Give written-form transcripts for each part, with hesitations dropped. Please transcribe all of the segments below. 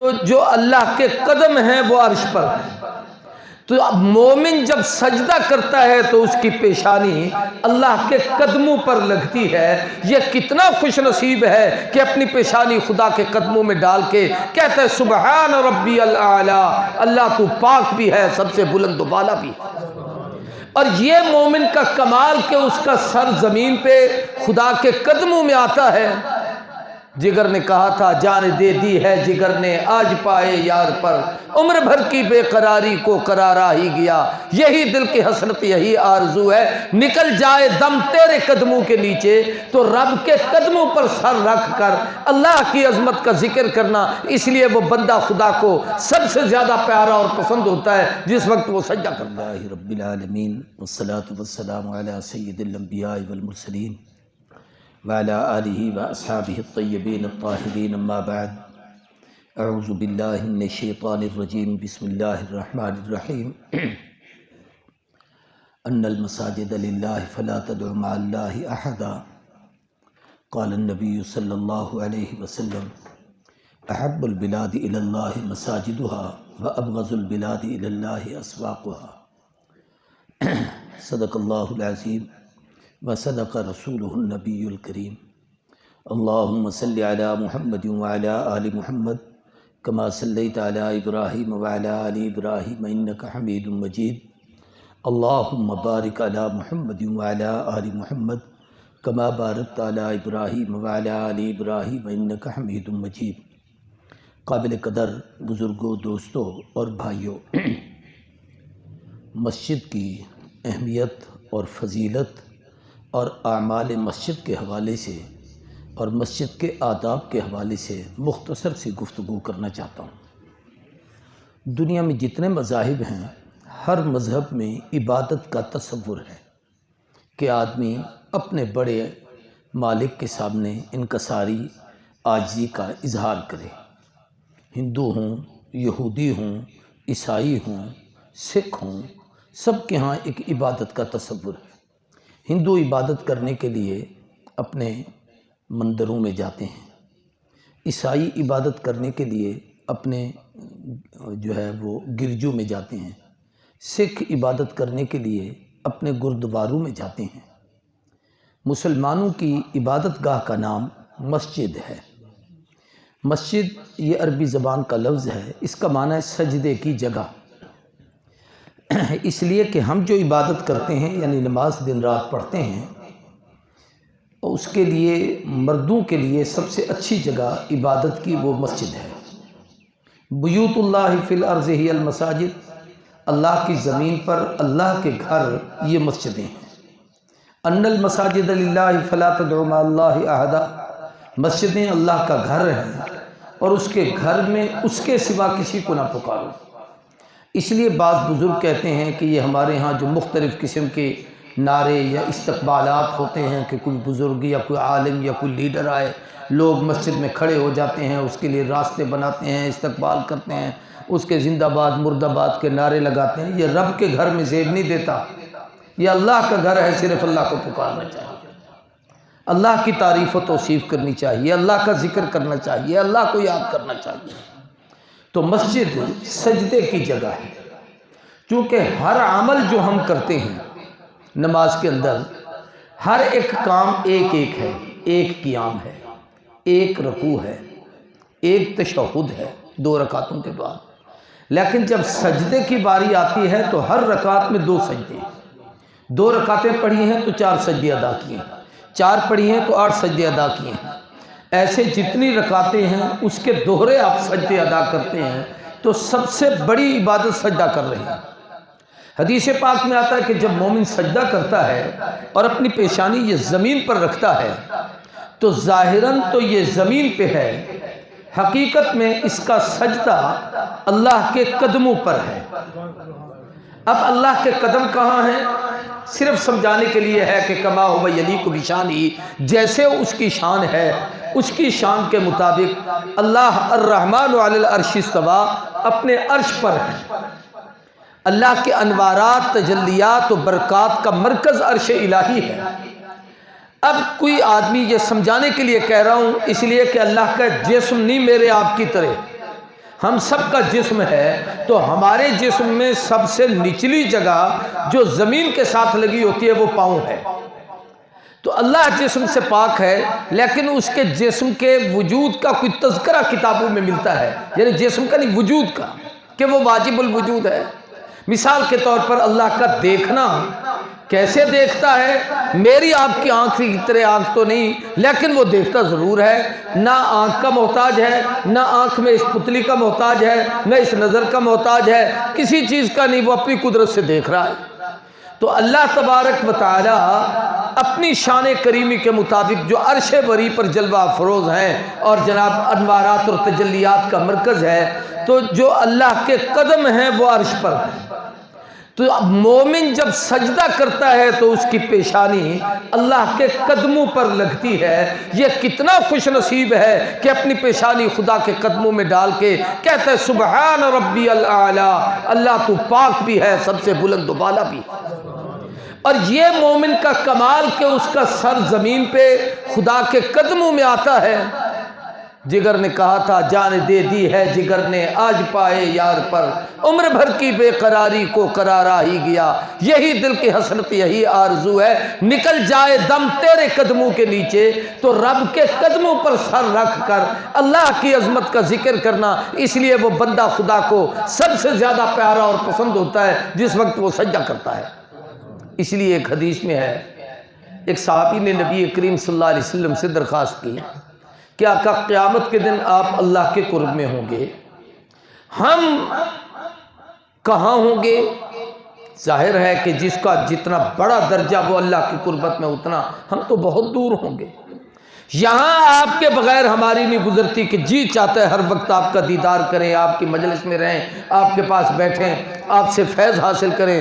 تو جو اللہ کے قدم ہیں وہ عرش پر ہیں۔ تو اب مومن جب سجدہ کرتا ہے تو اس کی پیشانی اللہ کے قدموں پر لگتی ہے۔ یہ کتنا خوش نصیب ہے کہ اپنی پیشانی خدا کے قدموں میں ڈال کے کہتا ہے سبحان ربی الاعلیٰ، اللہ تو پاک بھی ہے، سب سے بلند و بالا بھی ہے۔ اور یہ مومن کا کمال کہ اس کا سر زمین پہ خدا کے قدموں میں آتا ہے۔ جگر نے کہا تھا جان دے دی ہے جگر نے آج پائے یار پر، عمر بھر کی بے قراری کو قرارا ہی گیا، یہی دل کی حسرت یہی آرزو ہے، نکل جائے دم تیرے قدموں کے نیچے۔ تو رب کے قدموں پر سر رکھ کر اللہ کی عظمت کا ذکر کرنا، اس لیے وہ بندہ خدا کو سب سے زیادہ پیارا اور پسند ہوتا ہے جس وقت وہ سجدہ کرتا ہے۔ رب العالمین والصلاة والسلام علی سید الانبیاء والمرسلین وعلى آلہ واصحابہ الطیبین الطاہرین، اما بعد، اعوذ باللہ من الشیطان الرجیم، بسم اللہ الرحمن الرحیم۔ ان المساجد للہ فلا تدعوا مع اللہ احدا، قال النبی صلی اللہ علیہ وسلم احب البلاد الی اللہ مساجدها وابغض البلاد الی اللہ اسواقها۔ صدق اللہ العظیم وصدق رسولہ النبی الکریم۔ اللہم صلی علی محمد وعلی آل محمد کما صلیت علی ابراہیم وعلی آل ابراہیم انک حمید مجید۔ اللہم بارک علی محمد وعلی آل محمد کما بارکت علی ابراہیم وعلی آل ابراہیم انک حمید مجید۔ قابل قدر بزرگوں، دوستوں اور بھائیوں، مسجد کی اہمیت اور فضیلت اور اعمال مسجد کے حوالے سے اور مسجد کے آداب کے حوالے سے مختصر سی گفتگو کرنا چاہتا ہوں۔ دنیا میں جتنے مذاہب ہیں، ہر مذہب میں عبادت کا تصور ہے کہ آدمی اپنے بڑے مالک کے سامنے انکساری عاجزی کا اظہار کرے۔ ہندو ہوں، یہودی ہوں، عیسائی ہوں، سکھ ہوں، سب کے ہاں ایک عبادت کا تصور ہے۔ ہندو عبادت کرنے کے لیے اپنے مندروں میں جاتے ہیں، عیسائی عبادت کرنے کے لیے اپنے وہ گرجوں میں جاتے ہیں، سکھ عبادت کرنے کے لیے اپنے گردواروں میں جاتے ہیں۔ مسلمانوں کی عبادت گاہ کا نام مسجد ہے۔ مسجد یہ عربی زبان کا لفظ ہے، اس کا معنی ہے سجدے کی جگہ۔ اس لیے کہ ہم جو عبادت کرتے ہیں یعنی نماز دن رات پڑھتے ہیں، اس کے لیے مردوں کے لیے سب سے اچھی جگہ عبادت کی وہ مسجد ہے۔ بیوت اللہ فی الارض ہی المساجد، اللہ کی زمین پر اللہ کے گھر یہ مسجدیں ہیں۔ ان المساجد للہ فلا تدعوا مع اللہ احدا، مسجدیں اللہ کا گھر ہیں اور اس کے گھر میں اس کے سوا کسی کو نہ پکارو۔ اس لیے بعض بزرگ کہتے ہیں کہ یہ ہمارے ہاں جو مختلف قسم کے نعرے یا استقبالات ہوتے ہیں کہ کوئی بزرگ یا کوئی عالم یا کوئی لیڈر آئے، لوگ مسجد میں کھڑے ہو جاتے ہیں، اس کے لیے راستے بناتے ہیں، استقبال کرتے ہیں، اس کے زندہ باد مرد آباد کے نعرے لگاتے ہیں۔ یہ رب کے گھر میں زیب نہیں دیتا، یہ اللہ کا گھر ہے، صرف اللہ کو پکارنا چاہیے، اللہ کی تعریف و توصیف کرنی چاہیے، اللہ کا ذکر کرنا چاہیے، اللہ کو یاد کرنا چاہیے۔ تو مسجد سجدے کی جگہ ہے، چونکہ ہر عمل جو ہم کرتے ہیں نماز کے اندر، ہر ایک کام ایک ایک ہے، ایک قیام ہے، ایک رکوع ہے، ایک تشہد ہے 2 رکعتوں کے بعد۔ لیکن جب سجدے کی باری آتی ہے تو ہر رکعت میں 2 سجدے ہیں۔ 2 رکعتیں پڑھی ہیں تو 4 سجدے ادا کیے ہیں، 4 پڑھی ہیں تو 8 سجدے ادا کیے ہیں۔ ایسے جتنی رکعتیں ہیں اس کے دوہرے آپ سجدے ادا کرتے ہیں تو سب سے بڑی عبادت سجدہ کر رہے ہیں۔ حدیث پاک میں آتا ہے کہ جب مومن سجدہ کرتا ہے اور اپنی پیشانی یہ زمین پر رکھتا ہے تو ظاہراً تو یہ زمین پہ ہے، حقیقت میں اس کا سجدہ اللہ کے قدموں پر ہے۔ اب اللہ کے قدم کہاں ہیں؟ صرف سمجھانے کے لیے ہے کہ کما ہو یلیق بشانہ، جیسے اس کی شان ہے اس کی شان کے مطابق اللہ الرحمن علی العرش استویٰ، اپنے عرش پر ہے۔ اللہ کے انوارات، تجلیات و برکات کا مرکز عرش الہی ہے۔ اب کوئی آدمی یہ سمجھانے کے لیے کہہ رہا ہوں اس لیے کہ اللہ کا جسم نہیں میرے آپ کی طرح، ہم سب کا جسم ہے تو ہمارے جسم میں سب سے نچلی جگہ جو زمین کے ساتھ لگی ہوتی ہے وہ پاؤں ہے. تو اللہ جسم سے پاک ہے، لیکن اس کے جسم کے وجود کا کوئی تذکرہ کتابوں میں ملتا ہے، یعنی جسم کا نہیں، وجود کا، کہ وہ واجب الوجود ہے. مثال کے طور پر اللہ کا دیکھنا، کیسے دیکھتا ہے؟ میری آپ کی آنکھ کی طرح آنکھ تو نہیں، لیکن وہ دیکھتا ضرور ہے. نہ آنکھ کا محتاج ہے، نہ آنکھ میں اس پتلی کا محتاج ہے، نہ اس نظر کا محتاج ہے، کسی چیز کا نہیں، وہ اپنی قدرت سے دیکھ رہا ہے. تو اللہ تبارک و تعالی اپنی شان کریمی کے مطابق جو عرش بری پر جلوہ افروز ہیں اور جناب انوارات اور تجلیات کا مرکز ہے، تو جو اللہ کے قدم ہیں وہ عرش پر ہیں. تو مومن جب سجدہ کرتا ہے تو اس کی پیشانی اللہ کے قدموں پر لگتی ہے. یہ کتنا خوش نصیب ہے کہ اپنی پیشانی خدا کے قدموں میں ڈال کے کہتا ہے سبحان ربی الاعلی، اللہ تو پاک بھی ہے، سب سے بلند و بالا بھی. اور یہ مومن کا کمال کہ اس کا سر زمین پہ خدا کے قدموں میں آتا ہے. جگر نے کہا تھا جان دے دی ہے جگر نے آج پائے یار پر، عمر بھر کی بے قراری کو قرارا ہی گیا، یہی دل کی حسرت یہی آرزو ہے، نکل جائے دم تیرے قدموں کے نیچے. تو رب کے قدموں پر سر رکھ کر اللہ کی عظمت کا ذکر کرنا، اس لیے وہ بندہ خدا کو سب سے زیادہ پیارا اور پسند ہوتا ہے جس وقت وہ سجدہ کرتا ہے. اس لیے ایک حدیث میں ہے، ایک صحابی نے نبی کریم صلی اللہ علیہ وسلم سے درخواست کی کہ آقا قیامت کے دن آپ اللہ کے قرب میں ہوں گے، ہم کہاں ہوں گے؟ ظاہر ہے کہ جس کا جتنا بڑا درجہ وہ اللہ کی قربت میں، اتنا ہم تو بہت دور ہوں گے. یہاں آپ کے بغیر ہماری نہیں گزرتی کہ جی چاہتا ہے ہر وقت آپ کا دیدار کریں، آپ کی مجلس میں رہیں، آپ کے پاس بیٹھیں، آپ سے فیض حاصل کریں.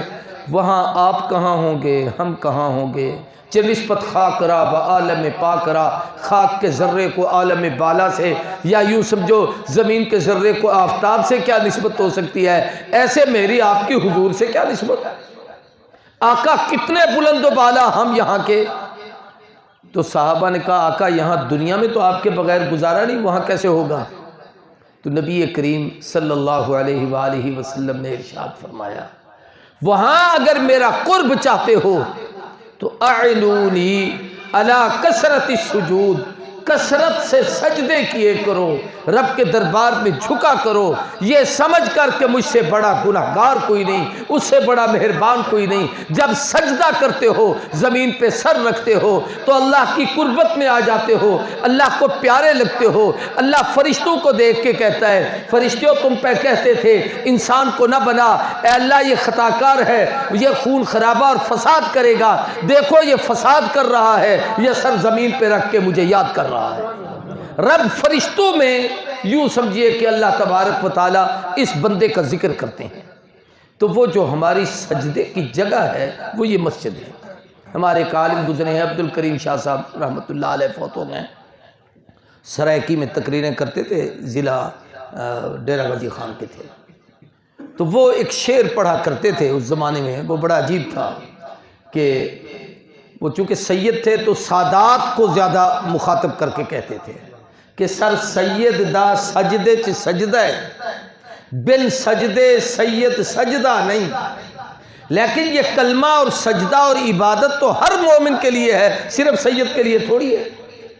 وہاں آپ کہاں ہوں گے، ہم کہاں ہوں گے؟ چہ نسبت خاک را با عالم پاک را، خاک کے ذرے کو عالم بالا سے، یا یوں سمجھو زمین کے ذرے کو آفتاب سے کیا نسبت ہو سکتی ہے، ایسے میری آپ کی حضور سے کیا نسبت؟ آقا کتنے بلند و بالا ہم یہاں کے. تو صحابہ نے کہا آقا یہاں دنیا میں تو آپ کے بغیر گزارا نہیں، وہاں کیسے ہوگا؟ تو نبی کریم صلی اللہ علیہ وآلہ وسلم نے ارشاد فرمایا وہاں اگر میرا قرب چاہتے ہو تو اعینونی علی کثرت السجود، کثرت سے سجدے کیے کرو، رب کے دربار میں جھکا کرو، یہ سمجھ کر کہ مجھ سے بڑا گناہگار کوئی نہیں، اس سے بڑا مہربان کوئی نہیں. جب سجدہ کرتے ہو، زمین پہ سر رکھتے ہو تو اللہ کی قربت میں آ جاتے ہو، اللہ کو پیارے لگتے ہو. اللہ فرشتوں کو دیکھ کے کہتا ہے فرشتوں تم پہ کہتے تھے انسان کو نہ بنا، اے اللہ یہ خطا کار ہے، یہ خون خرابہ اور فساد کرے گا، دیکھو یہ فساد کر رہا ہے، یہ سر زمین پہ رکھ کے مجھے یاد کر رہا ہے. رب فرشتوں میں یوں سمجھیے کہ اللہ تبارک و تعالی اس بندے کا ذکر کرتے ہیں. تو وہ جو ہماری سجدے کی جگہ ہے وہ یہ مسجد ہے. ہمارے ایک عالم گزرے ہیں عبد الکریم شاہ صاحب رحمۃ اللہ علیہ، فوت ہو گئے، سرائکی میں تقریریں کرتے تھے، ضلع ڈیرہ غازی خان کے تھے. تو وہ ایک شعر پڑھا کرتے تھے اس زمانے میں، وہ بڑا عجیب تھا کہ وہ چونکہ سید تھے تو سادات کو زیادہ مخاطب کر کے کہتے تھے کہ سر سید دا سجدے چ سجدہ ہے، بن سجدے سید سجدہ نہیں. لیکن یہ کلمہ اور سجدہ اور عبادت تو ہر مومن کے لیے ہے، صرف سید کے لیے تھوڑی ہے.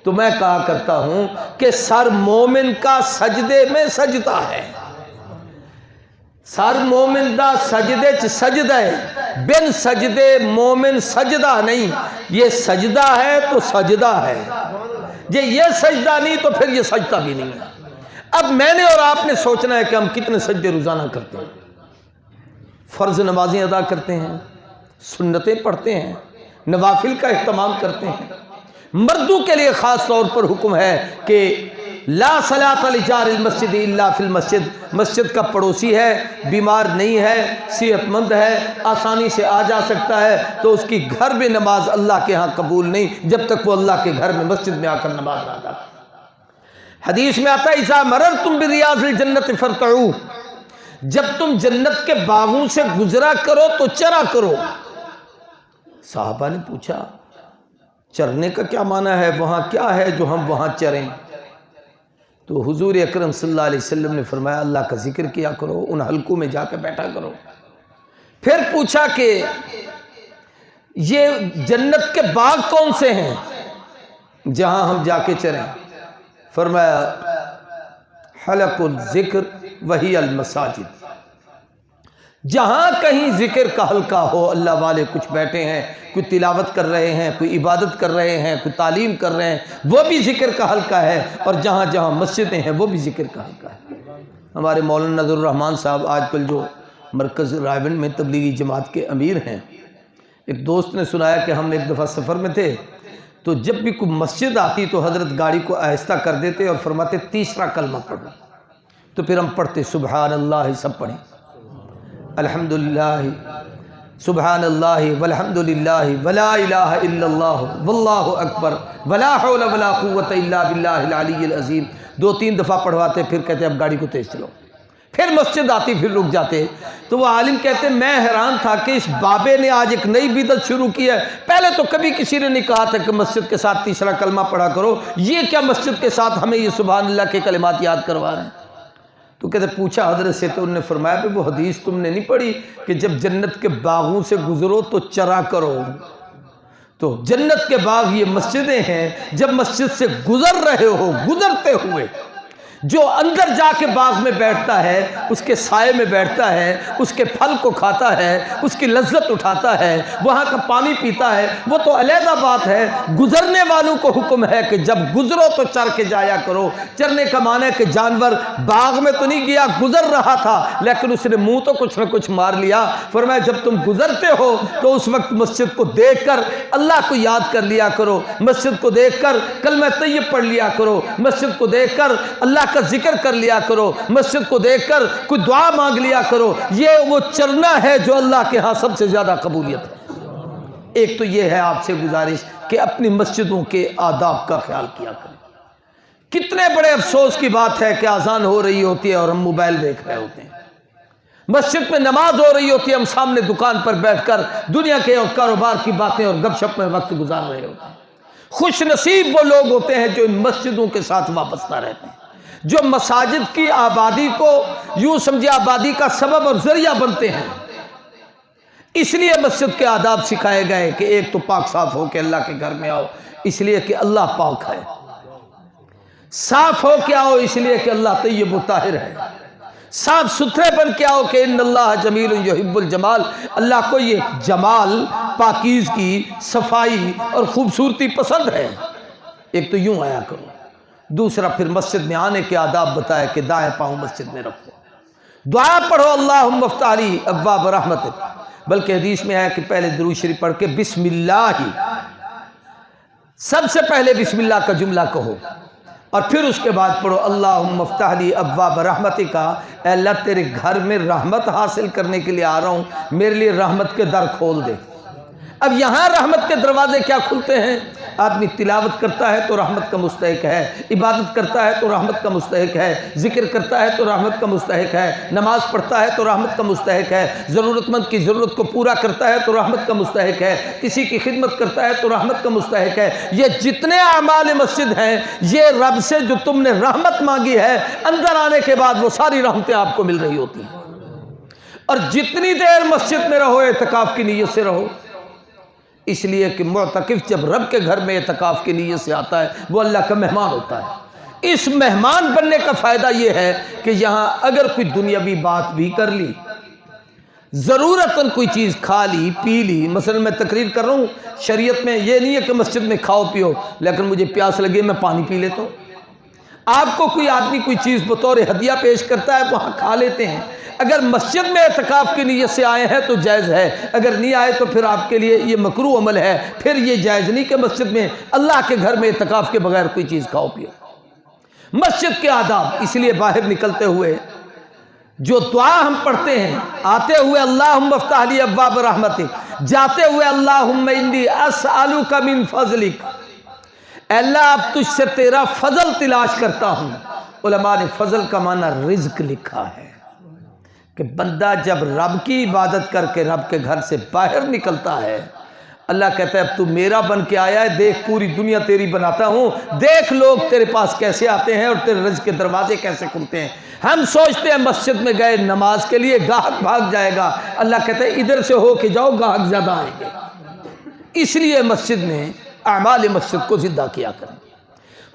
تو میں کہا کرتا ہوں کہ سر مومن کا سجدے میں سجدہ ہے، سر مومن دا سجدے چ سجدہ ہے، بن سجدے مومن سجدہ نہیں. یہ سجدہ ہے تو سجدہ ہے، یہ سجدہ نہیں تو پھر یہ سجدہ بھی نہیں ہے. اب میں نے اور آپ نے سوچنا ہے کہ ہم کتنے سجدے روزانہ کرتے ہیں. فرض نمازیں ادا کرتے ہیں، سنتیں پڑھتے ہیں، نوافل کا اہتمام کرتے ہیں. مردوں کے لیے خاص طور پر حکم ہے کہ لا صلاۃ لجار المسجد الا فی المسجد، مسجد کا پڑوسی ہے، بیمار نہیں ہے، صحت مند ہے، آسانی سے آ جا سکتا ہے، تو اس کی گھر میں نماز اللہ کے ہاں قبول نہیں جب تک وہ اللہ کے گھر میں مسجد میں آ کر نماز نہ ادا کرے. حدیث میں آتا ہے اذا مررتم بریاض الجنت فرتعوا، جب تم جنت کے باغوں سے گزرا کرو تو چرا کرو. صحابہ نے پوچھا چرنے کا کیا معنی ہے، وہاں کیا ہے جو ہم وہاں چریں؟ تو حضور اکرم صلی اللہ علیہ وسلم نے فرمایا اللہ کا ذکر کیا کرو، ان حلقوں میں جا کے بیٹھا کرو۔ پھر پوچھا کہ یہ جنت کے باغ کون سے ہیں جہاں ہم جا کے چریں؟ فرمایا حلق الذکر وہی المساجد، جہاں کہیں ذکر کا حلقہ ہو، اللہ والے کچھ بیٹھے ہیں، کوئی تلاوت کر رہے ہیں، کوئی عبادت کر رہے ہیں، کوئی تعلیم کر رہے ہیں، وہ بھی ذکر کا حلقہ ہے، اور جہاں جہاں مسجدیں ہیں وہ بھی ذکر کا حلقہ ہے۔ ہمارے مولانا نذر الرحمان صاحب آج کل جو مرکز رائے میں تبلیغی جماعت کے امیر ہیں، ایک دوست نے سنایا کہ ہم ایک دفعہ سفر میں تھے تو جب بھی کوئی مسجد آتی تو حضرت گاڑی کو آہستہ کر دیتے اور فرماتے تیسرا کلمہ پڑھو، تو پھر ہم پڑھتے سبحان اللہ، سب پڑھیں الحمدللہ سبحان اللہ والحمدللہ ولا الہ الا اللہ واللہ اکبر ولا حول ولا قوت الا باللہ العلی العظیم، 2-3 دفعہ پڑھواتے، پھر کہتے اب گاڑی کو تیز چلو، پھر مسجد آتی، پھر رک جاتے۔ تو وہ عالم کہتے میں حیران تھا کہ اس بابے نے آج ایک نئی بدعت شروع کی ہے، پہلے تو کبھی کسی نے نہیں کہا تھا کہ مسجد کے ساتھ تیسرا کلمہ پڑھا کرو، یہ کیا مسجد کے ساتھ ہمیں یہ سبحان اللہ کے کلمات یاد کروا رہے ہیں؟ تو کہتے پوچھا حضرت سے، تو انہوں نے فرمایا کہ وہ حدیث تم نے نہیں پڑھی کہ جب جنت کے باغوں سے گزرو تو چرا کرو؟ تو جنت کے باغ یہ مسجدیں ہیں، جب مسجد سے گزر رہے ہو، گزرتے ہوئے جو اندر جا کے باغ میں بیٹھتا ہے، اس کے سائے میں بیٹھتا ہے، اس کے پھل کو کھاتا ہے، اس کی لذت اٹھاتا ہے، وہاں کا پانی پیتا ہے، وہ تو علیحدہ بات ہے۔ گزرنے والوں کو حکم ہے کہ جب گزرو تو چر کے جایا کرو۔ چرنے کا معنی ہے کہ جانور باغ میں تو نہیں گیا، گزر رہا تھا، لیکن اس نے منہ تو کچھ نہ کچھ مار لیا۔ فرمایا جب تم گزرتے ہو تو اس وقت مسجد کو دیکھ کر اللہ کو یاد کر لیا کرو، مسجد کو دیکھ کر کلمہ طیب پڑھ لیا کرو، مسجد کو دیکھ کر اللہ کا ذکر کر لیا کرو، مسجد کو دیکھ کر کوئی دعا مانگ لیا کرو۔ یہ وہ چرنا ہے جو اللہ کے ہاں سب سے زیادہ قبولیت ہے۔ ایک تو یہ ہے آپ سے گزارش کہ اپنی مسجدوں کے آداب کا خیال کیا کریں۔ کتنے بڑے افسوس کی بات ہے کہ اذان ہو رہی ہوتی ہے اور ہم موبائل دیکھ رہے ہوتے ہیں، مسجد میں نماز ہو رہی ہوتی ہے، ہم سامنے دکان پر بیٹھ کر دنیا کے اور کاروبار کی باتیں اور گپ شپ میں وقت گزار رہے ہوتے ہیں۔ خوش نصیب وہ لوگ ہوتے ہیں جو ان مسجدوں کے ساتھ وابستہ رہتے ہیں، جو مساجد کی آبادی کو یوں سمجھے آبادی کا سبب اور ذریعہ بنتے ہیں۔ اس لیے مسجد کے آداب سکھائے گئے کہ ایک تو پاک صاف ہو کے اللہ کے گھر میں آؤ، اس لیے کہ اللہ پاک ہے، صاف ہو کے آؤ اس لیے کہ اللہ طیب و طاہر ہے، صاف ستھرے بن کے آؤ کہ ان اللہ جمیل یحب الجمال، اللہ کو یہ جمال، پاکیزگی، صفائی اور خوبصورتی پسند ہے۔ ایک تو یوں آیا کرو۔ دوسرا پھر مسجد میں آنے کے آداب بتائے کہ دائیں پاؤں مسجد میں رکھو، دعا پڑھو اللہم افتح لی ابواب رحمتک، بلکہ حدیث میں ہے کہ پہلے درود شریف پڑھ کے بسم اللہ ہی، سب سے پہلے بسم اللہ کا جملہ کہو، اور پھر اس کے بعد پڑھو اللہم افتح لی ابواب رحمتک، اے اللہ تیرے گھر میں رحمت حاصل کرنے کے لیے آ رہا ہوں، میرے لیے رحمت کے در کھول دے۔ اب یہاں رحمت کے دروازے کیا کھلتے ہیں؟ آدمی تلاوت کرتا ہے تو رحمت کا مستحق ہے، عبادت کرتا ہے تو رحمت کا مستحق ہے، ذکر کرتا ہے تو رحمت کا مستحق ہے، نماز پڑھتا ہے تو رحمت کا مستحق ہے، ضرورت مند کی ضرورت کو پورا کرتا ہے تو رحمت کا مستحق ہے، کسی کی خدمت کرتا ہے تو رحمت کا مستحق ہے۔ یہ جتنے اعمال مسجد ہیں یہ رب سے جو تم نے رحمت مانگی ہے، اندر آنے کے بعد وہ ساری رحمتیں آپ کو مل رہی ہوتی ہیں۔ اور جتنی دیر مسجد میں رہو اعتکاف کی نیت سے رہو، اس لیے کہ معتکف جب رب کے گھر میں اعتکاف کی نیت سے آتا ہے وہ اللہ کا مہمان ہوتا ہے۔ اس مہمان بننے کا فائدہ یہ ہے کہ یہاں اگر کوئی دنیاوی بات بھی کر لی، ضرورتاً کوئی چیز کھا لی پی لی، مثلا میں تقریر کر رہا ہوں، شریعت میں یہ نہیں ہے کہ مسجد میں کھاؤ پیو، لیکن مجھے پیاس لگے میں پانی پی لیتا ہوں۔ آپ کو کوئی آدمی کوئی چیز بطور ہدیہ پیش کرتا ہے، وہاں کھا لیتے ہیں۔ اگر مسجد میں اعتکاف کی نیت سے آئے ہیں تو جائز ہے، اگر نہیں آئے تو پھر آپ کے لیے یہ مکروہ عمل ہے، پھر یہ جائز نہیں کہ مسجد میں اللہ کے گھر میں اعتکاف کے بغیر کوئی چیز کھاؤ پیو۔ مسجد کے آداب، اس لیے باہر نکلتے ہوئے جو دعا ہم پڑھتے ہیں، آتے ہوئے اللہم افتح لی ابواب رحمتک، جاتے ہوئے اللہم انی اسألک من فضلک، اے اللہ اب تجھ سے تیرا فضل تلاش کرتا ہوں۔ علماء نے فضل کا معنی رزق لکھا ہے کہ بندہ جب رب کی عبادت کر کے رب کے گھر سے باہر نکلتا ہے، اللہ کہتا ہے اب تو میرا بن کے آیا ہے، دیکھ پوری دنیا تیری بناتا ہوں، دیکھ لوگ تیرے پاس کیسے آتے ہیں اور تیرے رزق کے دروازے کیسے کھلتے ہیں۔ ہم سوچتے ہیں مسجد میں گئے نماز کے لیے گاہک بھاگ جائے گا، اللہ کہتا ہے ادھر سے ہو کے جاؤ گاہک زیادہ آئیں گے۔ اس لیے مسجد میں اعمال مسجد کو زندہ کیا کریں۔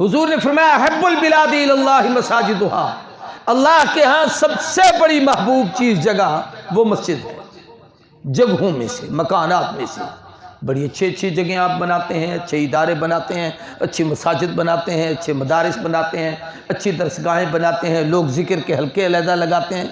حضور نے فرمایا احب البلاد الی اللہ مساجدہا، اللہ کے ہاں سب سے بڑی محبوب چیز جگہ وہ مسجد ہے۔ جگہوں میں سے، مکانات میں سے بڑی اچھی جگہیں آپ بناتے ہیں، اچھے ادارے بناتے ہیں، اچھی مساجد بناتے ہیں، اچھے مدارس بناتے ہیں، اچھی درسگاہیں بناتے ہیں، لوگ ذکر کے حلقے علیحدہ لگاتے ہیں۔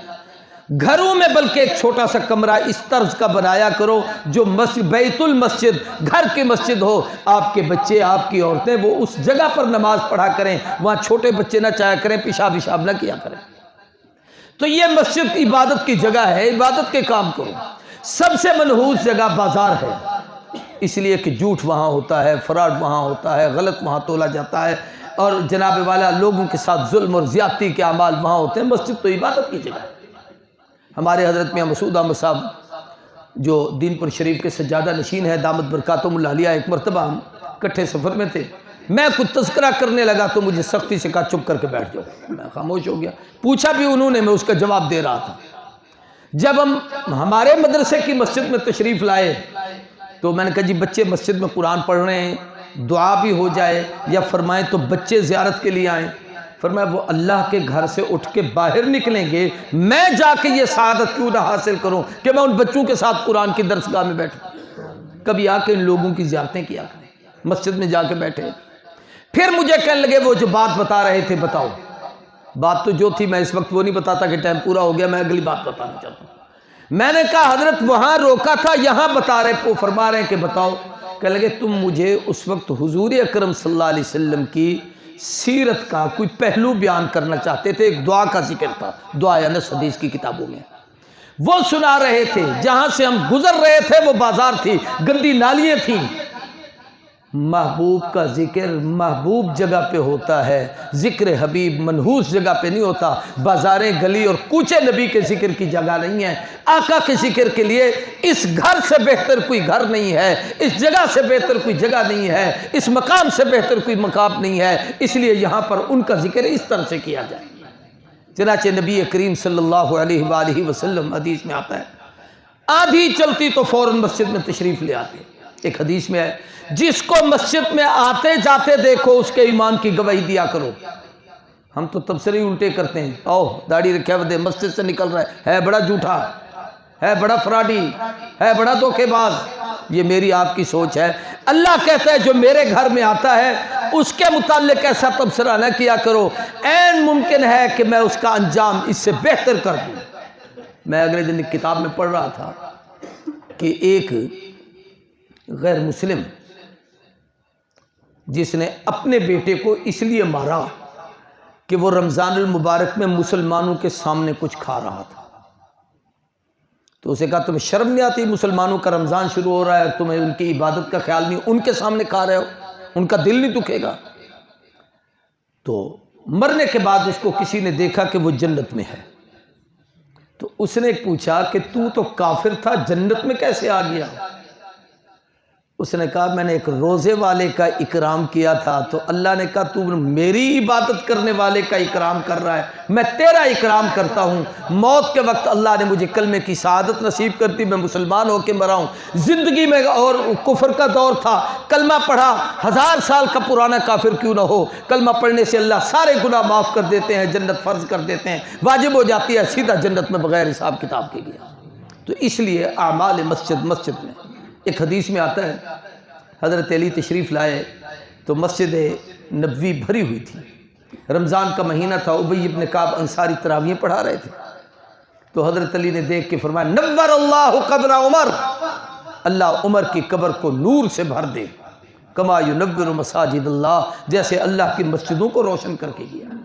گھروں میں بلکہ ایک چھوٹا سا کمرہ اس طرز کا بنایا کرو جو بیت المسجد، گھر کی مسجد ہو، آپ کے بچے، آپ کی عورتیں وہ اس جگہ پر نماز پڑھا کریں، وہاں چھوٹے بچے نہ چاہا کریں، پیشاب نہ کیا کریں۔ تو یہ مسجد عبادت کی جگہ ہے، عبادت کے کام کرو۔ سب سے منحوس جگہ بازار ہے، اس لیے کہ جھوٹ وہاں ہوتا ہے، فراڈ وہاں ہوتا ہے، غلط وہاں تولا جاتا ہے، اور جناب والا لوگوں کے ساتھ ظلم اور زیادتی کے اعمال وہاں ہوتے ہیں۔ مسجد تو عبادت کی جگہ ہے۔ ہمارے حضرت میاں مسعود احمد صاحب جو دین پر شریف کے سجادہ نشین ہے دامت برکاتہم اللہ علیہ، ایک مرتبہ ہم کٹھے سفر میں تھے، میں کچھ تذکرہ کرنے لگا تو مجھے سختی سے کہا چپ کر کے بیٹھ جاؤ، میں خاموش ہو گیا۔ پوچھا بھی انہوں نے، میں اس کا جواب دے رہا تھا۔ جب ہم ہمارے مدرسے کی مسجد میں تشریف لائے تو میں نے کہا جی بچے مسجد میں قرآن پڑھ رہے ہیں، دعا بھی ہو جائے یا فرمائیں تو بچے زیارت کے لیے آئیں۔ فرمایا وہ اللہ کے گھر سے اٹھ کے باہر نکلیں گے، میں جا کے یہ سعادت کیوں نہ حاصل کروں کہ میں ان بچوں کے ساتھ قرآن کی درسگاہ میں بیٹھوں۔ کبھی آ کے ان لوگوں کی زیارتیں کیا کریں، مسجد میں جا کے بیٹھے۔ پھر مجھے کہنے لگے وہ جو بات بتا رہے تھے بتاؤ۔ بات تو جو تھی میں اس وقت وہ نہیں بتاتا کہ ٹائم پورا ہو گیا، میں اگلی بات بتانا چاہتا ہوں۔ میں نے کہا حضرت وہاں روکا تھا، یہاں بتا رہے، فرما رہے ہیں کہ بتاؤ۔ کہنے لگے تم مجھے اس وقت حضور اکرم صلی اللہ علیہ وسلم کی سیرت کا کوئی پہلو بیان کرنا چاہتے تھے، ایک دعا کا ذکر تھا، دعا انس حدیث کی کتابوں میں، وہ سنا رہے تھے۔ جہاں سے ہم گزر رہے تھے وہ بازار تھی، گندی نالیاں تھیں۔ محبوب کا ذکر محبوب جگہ پہ ہوتا ہے، ذکر حبیب منحوس جگہ پہ نہیں ہوتا۔ بازاریں، گلی اور کوچے نبی کے ذکر کی جگہ نہیں ہے۔ آقا کے ذکر کے لیے اس گھر سے بہتر کوئی گھر نہیں ہے، اس جگہ سے بہتر کوئی جگہ نہیں ہے، اس مقام سے بہتر کوئی مقام نہیں ہے، اس لیے یہاں پر ان کا ذکر اس طرح سے کیا جائے۔ چنانچہ نبی کریم صلی اللہ علیہ وآلہ وسلم حدیث میں آتا ہے آدھی چلتی تو فوراً مسجد میں تشریف لے آتے۔ ایک حدیث میں ہے جس کو مسجد میں آتے جاتے دیکھو اس کے ایمان کی گواہی دیا کرو۔ ہم تو تبصرے الٹے کرتے ہیں، او داڑھی رکھے ودے مسجد سے نکل رہا ہے بڑا جھوٹا، ہے بڑا فراڈی، ہے بڑا دھوکے باز۔ یہ میری آپ کی سوچ ہے۔ اللہ کہتا ہے جو میرے گھر میں آتا ہے اس کے متعلق ایسا تبصرہ نہ کیا کرو، عین ممکن ہے کہ میں اس کا انجام اس سے بہتر کر دوں۔ میں اگلے دن ایک کتاب میں پڑھ رہا تھا کہ ایک غیر مسلم جس نے اپنے بیٹے کو اس لیے مارا کہ وہ رمضان المبارک میں مسلمانوں کے سامنے کچھ کھا رہا تھا، تو اسے کہا تمہیں شرم نہیں آتی؟ مسلمانوں کا رمضان شروع ہو رہا ہے، تمہیں ان کی عبادت کا خیال نہیں، ان کے سامنے کھا رہے ہو، ان کا دل نہیں دکھے گا؟ تو مرنے کے بعد اس کو کسی نے دیکھا کہ وہ جنت میں ہے، تو اس نے پوچھا کہ تو کافر تھا، جنت میں کیسے آ گیا؟ اس نے کہا میں نے ایک روزے والے کا اکرام کیا تھا، تو اللہ نے کہا تو میری عبادت کرنے والے کا اکرام کر رہا ہے، میں تیرا اکرام کرتا ہوں۔ موت کے وقت اللہ نے مجھے کلمے کی شہادت نصیب کرتی، میں مسلمان ہو کے مرا ہوں۔ زندگی میں اور کفر کا دور تھا، کلمہ پڑھا، 1000 سال کا پرانا کافر کیوں نہ ہو، کلمہ پڑھنے سے اللہ سارے گناہ معاف کر دیتے ہیں، جنت فرض کر دیتے ہیں، واجب ہو جاتی ہے، سیدھا جنت میں بغیر حساب کتاب کے گیا۔ تو اس لیے اعمال مسجد میں ایک حدیث میں آتا ہے حضرت علی تشریف لائے تو مسجد نبوی بھری ہوئی تھی، رمضان کا مہینہ تھا، ابی ابن کعب انصاری تراویح پڑھا رہے تھے، تو حضرت علی نے دیکھ کے فرمایا نور اللہ قبر عمر، اللہ عمر کی قبر کو نور سے بھر دے، کما ینور مساجد اللہ، جیسے اللہ کی مسجدوں کو روشن کر کے گیا۔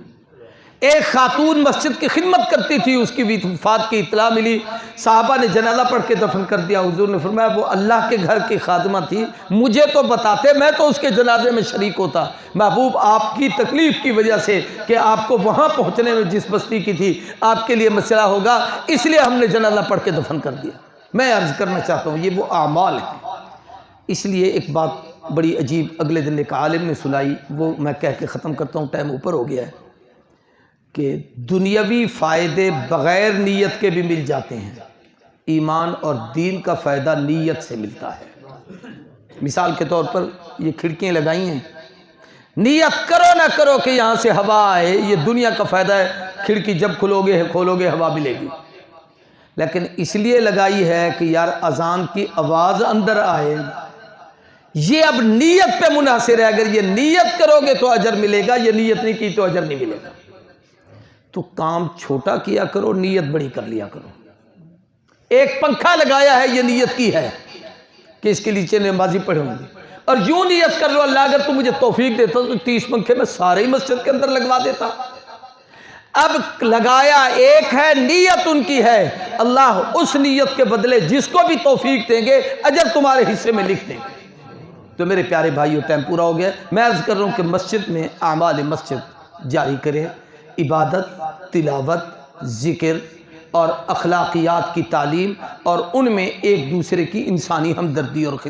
ایک خاتون مسجد کی خدمت کرتی تھی، اس کی وفات کی اطلاع ملی، صحابہ نے جنازہ پڑھ کے دفن کر دیا۔ حضور نے فرمایا وہ اللہ کے گھر کی خادمہ تھی، مجھے تو بتاتے، میں تو اس کے جنازے میں شریک ہوتا۔ محبوب آپ کی تکلیف کی وجہ سے کہ آپ کو وہاں پہنچنے میں جس بستی کی تھی آپ کے لیے مسئلہ ہوگا، اس لیے ہم نے جنازہ پڑھ کے دفن کر دیا۔ میں عرض کرنا چاہتا ہوں یہ وہ اعمال ہیں اس لیے ایک بات بڑی عجیب اگلے دن ایک عالم نے سنائی، وہ میں کہہ کے ختم کرتا ہوں، ٹائم اوپر ہو گیا ہے، کہ دنیاوی فائدے بغیر نیت کے بھی مل جاتے ہیں، ایمان اور دین کا فائدہ نیت سے ملتا ہے۔ مثال کے طور پر یہ کھڑکیاں لگائی ہیں، نیت کرو نہ کرو کہ یہاں سے ہوا آئے، یہ دنیا کا فائدہ ہے، کھڑکی جب کھولو گے ہوا ملے گی، لیکن اس لیے لگائی ہے کہ یار اذان کی آواز اندر آئے، یہ اب نیت پہ منحصر ہے، اگر یہ نیت کرو گے تو اجر ملے گا، یہ نیت نہیں کی تو اجر نہیں ملے گا۔ تو کام چھوٹا کیا کرو، نیت بڑی کر لیا کرو۔ ایک پنکھا لگایا ہے، یہ نیت کی ہے کہ اس کے نیچے نمازی پڑھے ہوں گے، اور یوں نیت کر لو اللہ اگر تو مجھے توفیق دیتا تو 30 پنکھے میں سارے ہی مسجد کے اندر لگوا دیتا۔ اب لگایا ایک ہے، نیت ان کی ہے، اللہ اس نیت کے بدلے جس کو بھی توفیق دیں گے اجر تمہارے حصے میں لکھ دیں گے۔ تو میرے پیارے بھائیو، ٹائم پورا ہو گیا، میں عرض کر رہا ہوں کہ مسجد میں اعمال مسجد جاری کریں، عبادت، تلاوت، ذکر اور اخلاقیات کی تعلیم، اور ان میں ایک دوسرے کی انسانی ہمدردی اور خدمت۔